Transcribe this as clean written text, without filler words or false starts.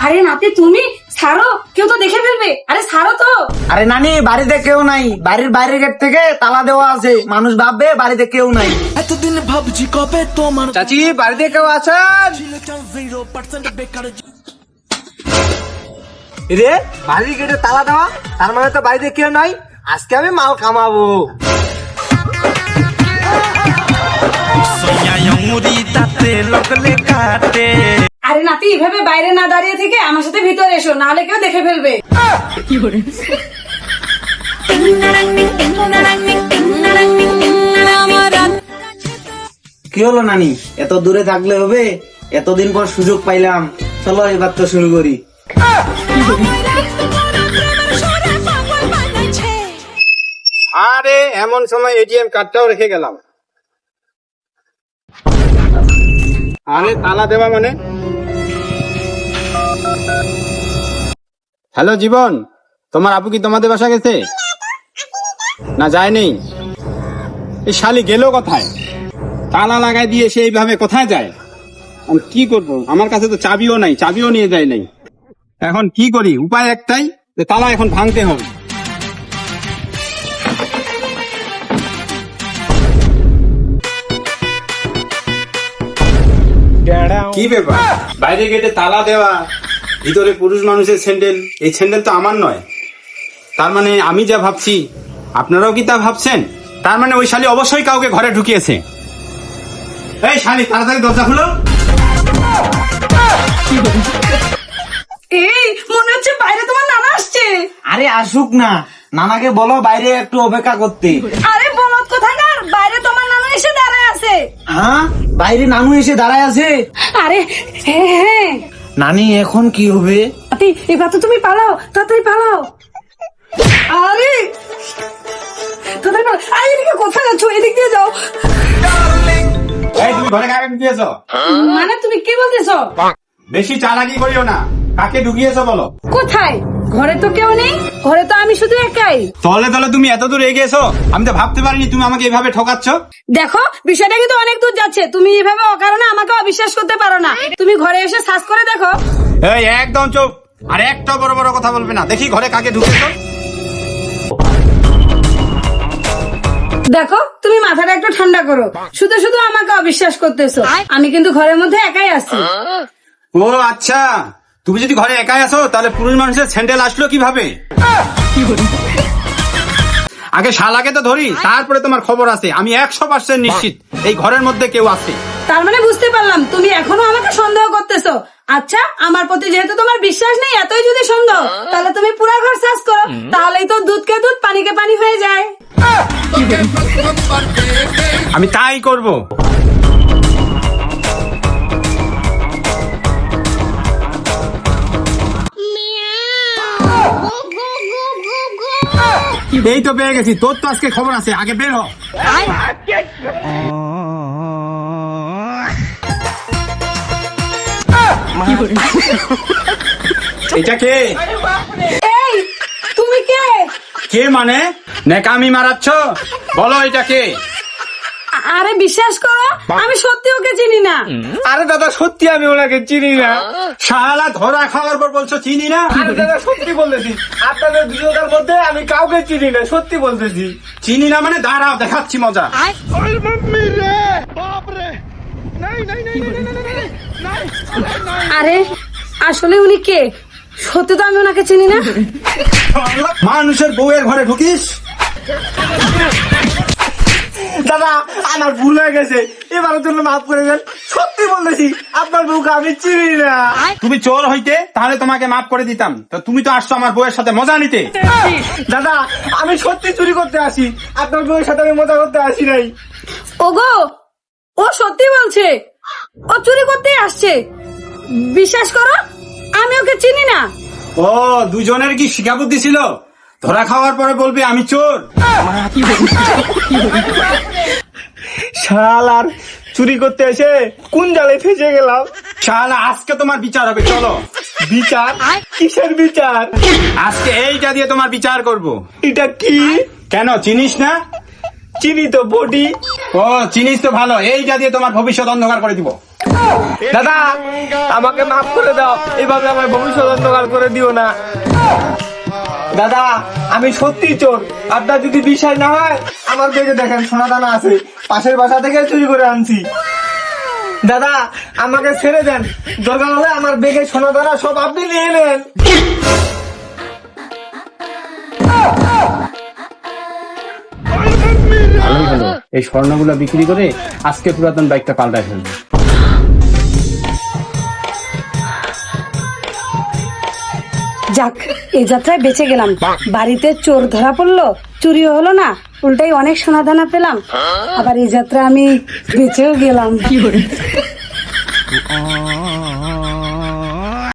আরে নাতি তুমি ছাড়ো, কেউ তো দেখে ফেলবে। আরে ছাড়ো তো। আরে নানি, বাড়িতে কেউ নাই, বাড়ির বাইরের গেট থেকে তালা দেওয়া আছে, মানুষ ভাববে বাড়িতে কেউ নাই। এতদিন ভাবছি কবে তোমার চাচি, বাড়িতে কেউ আছেন? ছেলেটা 0% বেকার। রে, বাড়ির গেটে তালা দেওয়া, তার মানে তো বাড়িতে কেউ নাই। আজকে আমি মাল কামাবো। আরে নাতি, এভাবে বাইরে না দাঁড়িয়ে থেকে আমার সাথে ভিতরে এসো, নাহলে কেউ দেখে ফেলবে। কি হলো নানি, এত দূরে থাকলে হবে? এতদিন পর সুযোগ পাইলাম, চলো এবার তো শুরু করি। আরে এমন সময় এটিএম কার্ডটাও রেখে গেলাম। আরে তালা দেওয়া মানে? হ্যালো জীবন, তোমার আপু কি তোমাদের বাসা গেছে? না যায়নি? এই শালি গেল কোথায়? তালা লাগাই দিয়ে সে এইভাবে কোথায় যায়? আমি কি করব? আমার কাছে তো চাবিও নাই, চাবিও নিয়ে যায় নাই। এখন কি করি? উপায় একটাই, যে তালা এখন ভাঙতে হবে। কি ব্যাপার, বাইরে গেটে তালা দেওয়া, ভিতরে পুরুষ মানুষের স্যান্ডেল। এই স্যান্ডেল তো আমার নয়। তার মানে আমি যা ভাবছি আপনারাও কি তা ভাবছেন? তার মানে ওই শালি অবশ্যই কাউকে ঘরে ঢুকিয়েছে। এই শালি, তাড়াতাড়ি দরজা খুলো। এই মনে হচ্ছে বাইরে তোমার নানা আসছে। আরে আসুক না, নানাকে বলো বাইরে একটু অপেক্ষা করতে। আরে বলত কোথাকার, বাইরে তোমার নানা এসে দাঁড়ায় আছে। হ্যাঁ, বাইরে নানু এসে দাঁড়ায় আছে। আরে হ্যাঁ, নানি এখন কি হবে? নাতি এবার তো তুমি পালাও, তাড়াতাড়ি পালাও। আরে তাড়াতাড়ি পালাও। আরে এদিকে কোথায় যাচ্ছ? এদিক দিয়ে যাও। এই তুমি ঘরে কাকে ঢুকিয়েছো? মানে তুমি কি বলতেছো? বেশি চালাকি করিও না, কাকে ঢুকিয়েছো বলো। কোথায়? ঘরে তো কেউ নেই, ঘরে তো আমি শুধু একাই। তলে তলে তুমি এত দূর এগিয়েছো, আমি তো ভাবতে পারিনি তুমি আমাকে এভাবে ঠকাচ্ছ। দেখো বিষয়টা কিন্তু অনেক দূর যাচ্ছে। তুমি এভাবে অকারণে আমাকে অবিশ্বাস করতে পারো না। তুমি ঘরে এসে সার্চ করে দেখো। এই একদম চুপ, আর একটা বড় বড় কথা বলবে না। দেখি ঘরে কাকে ঢুকিয়েছো। দেখো তুমি মাথাটা একটু ঠান্ডা করো, শুধু শুধু আমাকে অবিশ্বাস করতেছো। আমি কিন্তু ঘরের মধ্যে একাই আছি। ও আচ্ছা, তুমি যদি ঘরে একাই আছো তাহলে পুরুষ মানুষের স্যান্ডেল আসলো কিভাবে? আগে শালাকে তো ধরি, তারপরে তোমার খবর আছে। আমি 100% নিশ্চিত এই ঘরের মধ্যে কেউ আছে। তার মানে বুঝতে পারলাম তুমি এখনো আমাকে সন্দেহ করতেছো। আচ্ছা, আমার প্রতি যেহেতু তোমার বিশ্বাস নেই, এতই যদি সন্দেহ, তাহলে তুমি পুরো ঘর সার্চ করো, তাহলেই তো দুধকে দুধ পানিকে পানি হয়ে যায়। আমি তাই করব। এই তো পেয়ে গেছি, তোর তো আজকে খবর আছে, আগে বের হ। এটা কে? এই তুমি কে? কে মানে? নেকামি মারাচ্ছ? বলো এটা কে? আরে বিশ্বাস করো, আমি সত্যি ওকে চিনি না। আরে দাদা, সত্যি আমি ওনাকে চিনি না। শালা ধরা খাওয়ার পর বলছো চিনি না? আরে দাদা, সত্যি বলতেছি, আপনাদের দুজনের মধ্যে আমি কাউকে চিনি না, সত্যি বলতেছি। চিনি না মানে দাঁড়াও, দেখাচ্ছি মজা। আরে আসলে উনি কে? সত্যি তো আমি ওনাকে চিনি না। মানুষের বউয়ের ঘরে ঢুকিস? দাদা, আমার ভুল হয়ে গেছে, এবারের জন্য মাফ করে দেন। সত্যি বলতেছি, আপনার বউকে আমি চিনি না। তুমি চোর হইতে তাহলে তোমাকে মাফ করে দিতাম, তো তুমি তো আসছো আমার বউয়ের সাথে মজা নিতে। দাদা, আমি সত্যি চুরি করতে আসি, আপনার বউয়ের সাথে আমি মজা করতে আসি নাই। ওগো, ও সত্যি বলছে, ও চুরি করতে আসছে। বিশ্বাস করো, আমি ওকে চিনি না। ও, দুজনের কি শিক্ষা বুদ্ধি ছিল? ধরা খাওয়ার পরে বলবে আমি চোর। শালার চুরি করতে এসে কোন জালে ফেসে গেলাম। শালা, আজকে তোমার বিচার হবে, চলো। বিচার? কিসের বিচার? আজকে এইটা দিয়ে তোমার বিচার করব। এটা কি? কেন চিনিস না? চিনি তো বডি। ও, চিনিস তো ভালো, এইটা দিয়ে তোমার ভবিষ্যৎ অন্ধকার করে দিব। দাদা আমাকে মাফ করে দাও, এভাবে আমার ভবিষ্যৎ অন্ধকার করে দিও না। দাদা আমি সত্যি চোর, আপনার যদি বিশ্বাস না হয় আমার ব্যাগে দেখেন সোনা দানা আছে, পাশের বাসা থেকে চুরি করে আনছি। দাদা আমাকে ছেড়ে দেন, দরকার হলে আমার ব্যাগে সোনা দানা সব আপনি নিয়ে নেন। ভালোই হলো, এই স্বর্ণগুলো বিক্রি করে আজকে পুরাতন বাইকটা পাল্টায় ফেলবো। যাক, এই যাত্রায় বেঁচে গেলাম। বাড়িতে চোর ধরা পড়লো, চুরিও হলো না, উল্টাই অনেক সোনাদানা পেলাম। আবার এই যাত্রা আমি বেঁচেও গেলাম।